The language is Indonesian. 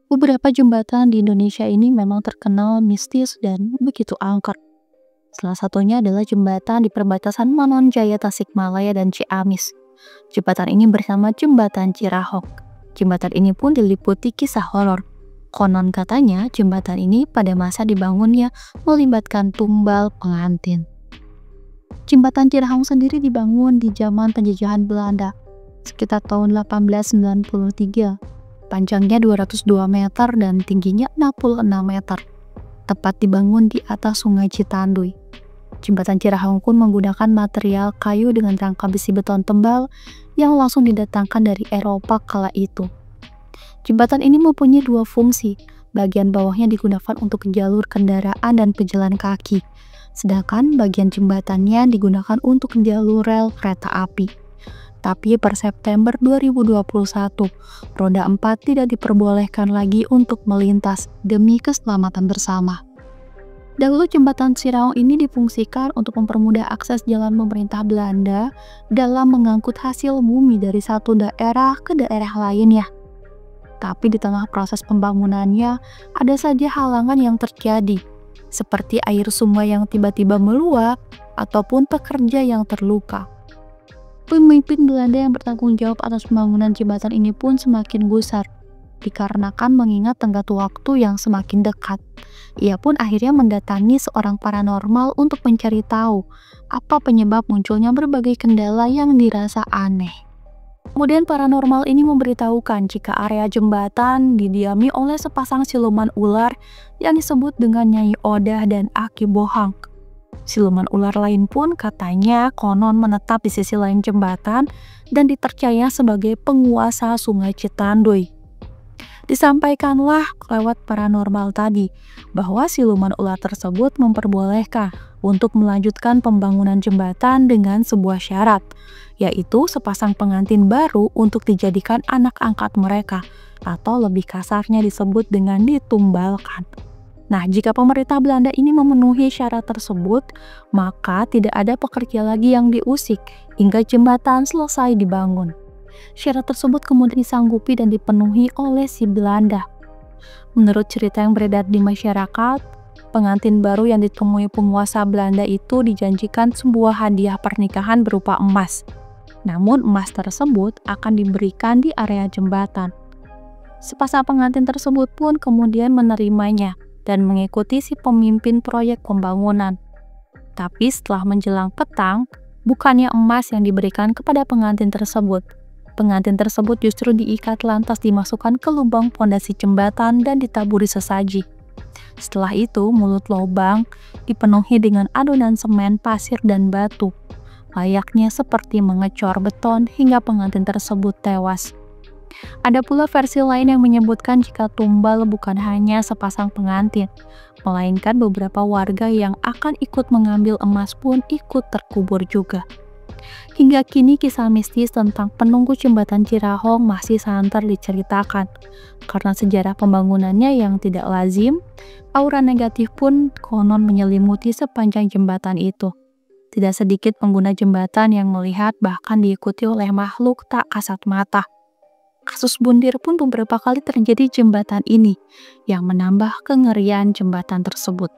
Beberapa jembatan di Indonesia ini memang terkenal mistis dan begitu angker. Salah satunya adalah jembatan di perbatasan Manonjaya, Tasikmalaya, dan Ciamis. Jembatan ini bersama jembatan Cirahok. Jembatan ini pun diliputi kisah horor. Konon katanya jembatan ini pada masa dibangunnya melibatkan tumbal pengantin. Jembatan Cirahong sendiri dibangun di zaman penjajahan Belanda, sekitar tahun 1893. Panjangnya 202 meter dan tingginya 66 meter. Tepat dibangun di atas Sungai Citanduy. Jembatan Cirahong pun menggunakan material kayu dengan rangka besi beton tebal yang langsung didatangkan dari Eropa kala itu. Jembatan ini mempunyai dua fungsi. Bagian bawahnya digunakan untuk jalur kendaraan dan pejalan kaki, sedangkan bagian jembatannya digunakan untuk jalur rel kereta api. Tapi per September 2021, roda 4 tidak diperbolehkan lagi untuk melintas demi keselamatan bersama. Dahulu jembatan Cirahong ini difungsikan untuk mempermudah akses jalan pemerintah Belanda dalam mengangkut hasil bumi dari satu daerah ke daerah lainnya. Tapi di tengah proses pembangunannya, ada saja halangan yang terjadi, seperti air sungai yang tiba-tiba meluap ataupun pekerja yang terluka. Pemimpin Belanda yang bertanggung jawab atas pembangunan jembatan ini pun semakin gusar, dikarenakan mengingat tenggat waktu yang semakin dekat. Ia pun akhirnya mendatangi seorang paranormal untuk mencari tahu apa penyebab munculnya berbagai kendala yang dirasa aneh. Kemudian paranormal ini memberitahukan jika area jembatan didiami oleh sepasang siluman ular yang disebut dengan Nyai Odah dan Aki Bohang. Siluman ular lain pun katanya konon menetap di sisi lain jembatan dan dipercaya sebagai penguasa Sungai Citanduy. Disampaikanlah lewat paranormal tadi bahwa siluman ular tersebut memperbolehkan untuk melanjutkan pembangunan jembatan dengan sebuah syarat, yaitu sepasang pengantin baru untuk dijadikan anak angkat mereka, atau lebih kasarnya disebut dengan ditumbalkan. Nah, jika pemerintah Belanda ini memenuhi syarat tersebut, maka tidak ada pekerja lagi yang diusik hingga jembatan selesai dibangun. Syarat tersebut kemudian disanggupi dan dipenuhi oleh si Belanda. Menurut cerita yang beredar di masyarakat, pengantin baru yang ditemui penguasa Belanda itu dijanjikan sebuah hadiah pernikahan berupa emas. Namun emas tersebut akan diberikan di area jembatan. Sepasang pengantin tersebut pun kemudian menerimanya dan mengikuti si pemimpin proyek pembangunan. Tapi setelah menjelang petang, bukannya emas yang diberikan kepada pengantin tersebut. Pengantin tersebut justru diikat lantas dimasukkan ke lubang pondasi jembatan dan ditaburi sesaji. Setelah itu, mulut lubang dipenuhi dengan adonan semen, pasir, dan batu. Layaknya seperti mengecor beton hingga pengantin tersebut tewas. Ada pula versi lain yang menyebutkan jika tumbal bukan hanya sepasang pengantin, melainkan beberapa warga yang akan ikut mengambil emas pun ikut terkubur juga. Hingga kini kisah mistis tentang penunggu jembatan Cirahong masih santer diceritakan. Karena sejarah pembangunannya yang tidak lazim, aura negatif pun konon menyelimuti sepanjang jembatan itu. Tidak sedikit pengguna jembatan yang melihat bahkan diikuti oleh makhluk tak kasat mata. Kasus bundir pun beberapa kali terjadi jembatan ini, yang menambah kengerian jembatan tersebut.